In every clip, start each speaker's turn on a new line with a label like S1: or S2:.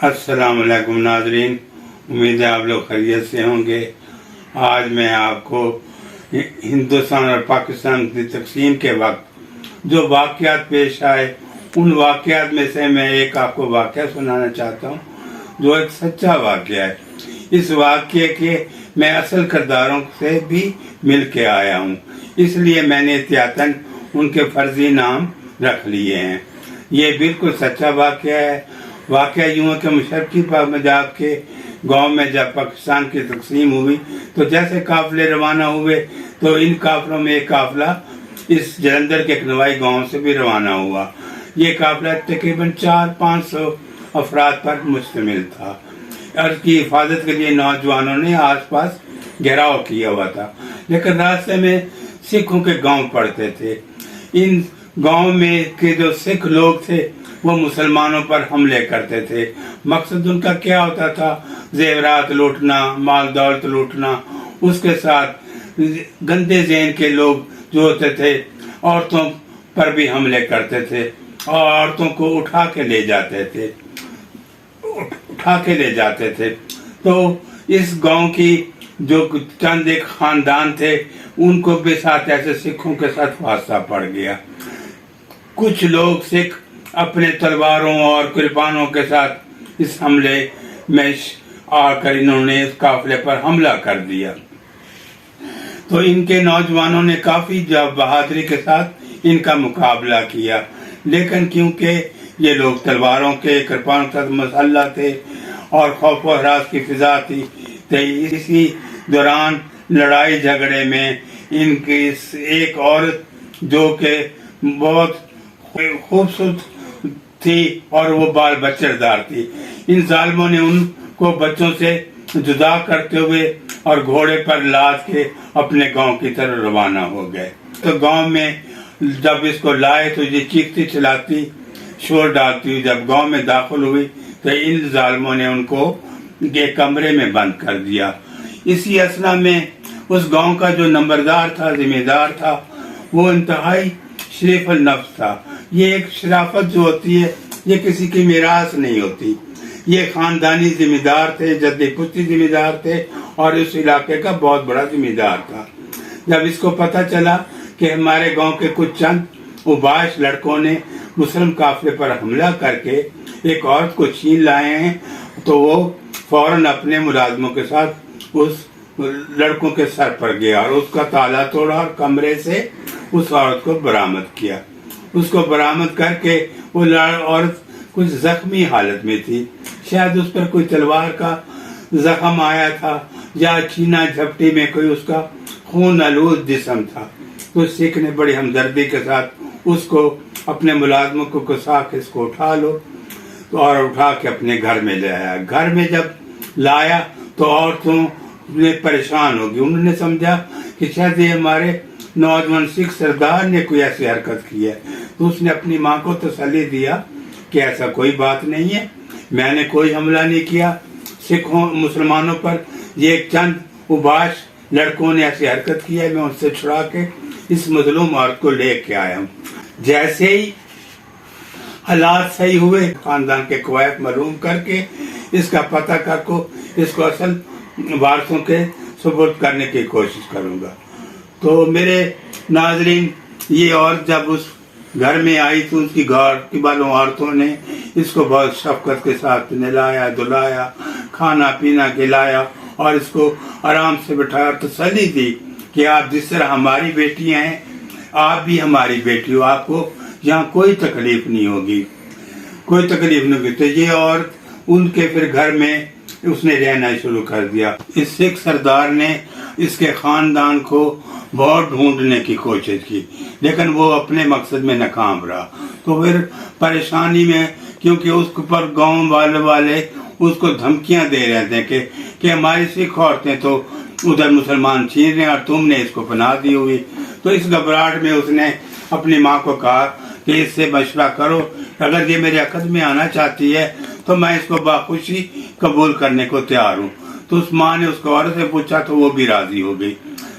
S1: السلام علیکم ناظرین، امید ہے آپ لوگ خیریت سے ہوں گے۔ آج میں آپ کو ہندوستان اور پاکستان کی تقسیم کے وقت جو واقعات پیش آئے ان واقعات میں سے میں ایک آپ کو واقعہ سنانا چاہتا ہوں جو ایک سچا واقعہ ہے۔ اس واقعے کے میں اصل کرداروں سے بھی مل کے آیا ہوں، اس لیے میں نے احتیاطاً ان کے فرضی نام رکھ لیے ہیں۔ یہ بالکل سچا واقعہ ہے۔ واقعہ یوں ہے کہ مشرقی پنجاب کے گاؤں میں جب پاکستان کی تقسیم ہوئی تو جیسے قافلے روانہ ہوئے تو ان قافلوں میں ایک قافلہ اس جلندھر کے کنوائی گاؤں سے بھی روانہ ہوا۔ یہ قافلہ تقریباً 400-500 افراد پر مشتمل تھا۔ ارض کی حفاظت کے لیے نوجوانوں نے آس پاس گھیراؤ کیا ہوا تھا، لیکن راستے میں سکھوں کے گاؤں پڑتے تھے۔ ان گاؤں میں کے جو سکھ لوگ تھے وہ مسلمانوں پر حملے کرتے تھے۔ مقصد ان کا کیا ہوتا تھا؟ زیورات لوٹنا، مال دولت لوٹنا۔ اس کے ساتھ گندے ذہن کے لوگ جو ہوتے تھے عورتوں پر بھی حملے کرتے تھے اور عورتوں کو اٹھا کے لے جاتے تھے۔ تو اس گاؤں کی جو چند ایک خاندان تھے ان کو بھی ساتھ ایسے سکھوں کے ساتھ واسطہ پڑ گیا۔ کچھ لوگ سکھ اپنے تلواروں اور کرپانوں کے ساتھ اس حملے میں آ کر انہوں نے اس قافلے پر حملہ کر دیا۔ تو ان کے نوجوانوں نے کافی بہادری کے ساتھ ان کا مقابلہ کیا، لیکن کیونکہ یہ لوگ تلواروں کے کرپانوں کے ساتھ مسلح تھے اور خوف و ہراس کی فضا تھی، تو اسی دوران لڑائی جھگڑے میں ان کی ایک عورت جو کہ بہت خوبصورت تھی اور وہ بال بچڑ دار تھی، ان ظالموں نے ان کو بچوں سے جدا کرتے ہوئے اور گھوڑے پر لاد کے اپنے گاؤں کی طرف روانہ ہو گئے۔ تو گاؤں میں جب اس کو لائے تو یہ چیختی چلاتی شور ڈالتی ہوئی جب گاؤں میں داخل ہوئی تو ان ظالموں نے ان کو ایک کمرے میں بند کر دیا۔ اسی اثنا میں اس گاؤں کا جو نمبردار تھا، ذمہ دار تھا، وہ انتہائی شریف النفس تھا۔ یہ ایک شرافت جو ہوتی ہے یہ کسی کی میراث نہیں ہوتی۔ یہ خاندانی ذمہ دار تھے، جدی پشتی ذمہ دار تھے اور اس علاقے کا بہت بڑا ذمہ دار تھا۔ جب اس کو پتہ چلا کہ ہمارے گاؤں کے کچھ چند اوباش لڑکوں نے مسلم قافلے پر حملہ کر کے ایک عورت کو چھین لائے ہیں تو وہ فوراً اپنے ملازموں کے ساتھ اس لڑکوں کے سر پر گیا اور اس کا تالا توڑا اور کمرے سے اس عورت کو برآمد کیا۔ اس کو برآمد کر کے وہ عورت کچھ زخمی حالت میں تھی، شاید اس پر کوئی تلوار کا زخم آیا تھا یا چھینا جھپٹی میں کوئی اس کا خون آلود جسم تھا۔ تو سکھ نے بڑی ہمدردی کے ساتھ اس کو اپنے ملازموں کو کسا کے اس کو اٹھا لو اور اٹھا کے اپنے گھر میں لے آیا۔ گھر میں جب لایا تو عورتوں نے پریشان ہو گئی، انہوں نے سمجھا کہ شاید یہ ہمارے نوجوان سکھ سردار نے کوئی ایسی حرکت کی ہے۔ تو اس نے اپنی ماں کو تسلی دیا کہ ایسا کوئی بات نہیں ہے، میں نے کوئی حملہ نہیں کیا سکھوں مسلمانوں پر، یہ ایک چند اوباش لڑکوں نے ایسی حرکت کی ہے، میں ان سے چھڑا کے اس مظلوم عورت کو لے کے آیا ہوں۔ جیسے ہی حالات صحیح ہوئے خاندان کے قواعد معلوم کر کے اس کا پتہ کر کو اس کو اصل وارثوں کے سپرد کرنے کی کوشش کروں گا۔ تو میرے ناظرین، یہ عورت جب اس گھر میں آئی تو اس کی گھر کی والوں عورتوں نے اس کو بہت شفقت کے ساتھ نہلایا دھلایا، کھانا پینا کھلایا اور اس کو آرام سے بٹھایا اور تسلی دی کہ آپ جس طرح ہماری بیٹیاں ہیں آپ بھی ہماری بیٹی ہو، آپ کو یہاں کوئی تکلیف نہیں ہوگی۔ تو یہ عورت ان کے پھر گھر میں اس نے رہنا شروع کر دیا۔ اس سکھ سردار نے اس کے خاندان کو بہت ڈھونڈنے کی کوشش کی لیکن وہ اپنے مقصد میں ناکام رہا۔ تو پھر پریشانی میں، کیونکہ اس پر گاؤں والے اس کو دھمکیاں دے رہے تھے کہ ہماری سکھ عورتیں تو ادھر مسلمان چھین رہے ہیں اور تم نے اس کو پناہ دی ہوئی۔ تو اس گھبراہٹ میں اس نے اپنی ماں کو کہا کہ اس سے مشورہ کرو، اگر یہ میرے عقد میں آنا چاہتی ہے تو میں اس کو باخوشی قبول کرنے کو تیار ہوں۔ تو اس ماں نے اس کو عورت سے پوچھا تو وہ بھی راضی ہو گئی۔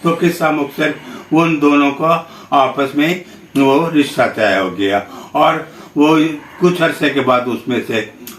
S1: تو قصہ مختصر وہ ان دونوں کا آپس میں وہ رشتہ طے ہو گیا اور وہ کچھ عرصے کے بعد اس میں سے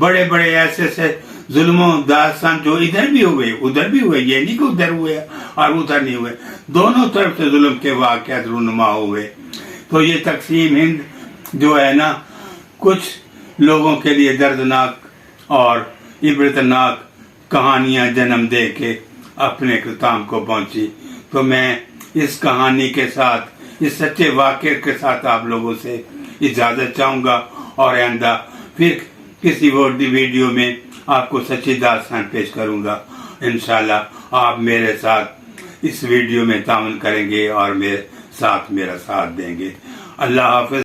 S1: بڑے بڑے ایسے سے ظلموں داستان جو ادھر بھی ہوئے ادھر بھی ہوئے، یہ نہیں کہ ادھر ہوئے اور ادھر نہیں ہوئے، دونوں طرف سے ظلم کے واقعات رونما ہوئے. تو یہ تقسیم ہند جو ہے نا کچھ لوگوں کے لیے دردناک اور عبرتناک کہانیاں جنم دے کے اپنے اختتام کو پہنچی. تو میں اس کہانی کے ساتھ، اس سچے واقعے کے ساتھ آپ لوگوں سے اجازت چاہوں گا، اور آئندہ پھر کسی ویڈیو میں آپ کو سچی داستان پیش کروں گا. انشاءاللہ آپ میرے ساتھ اس ویڈیو میں تعاون کریں گے اور میرے ساتھ میرا ساتھ دیں گے. اللہ حافظ.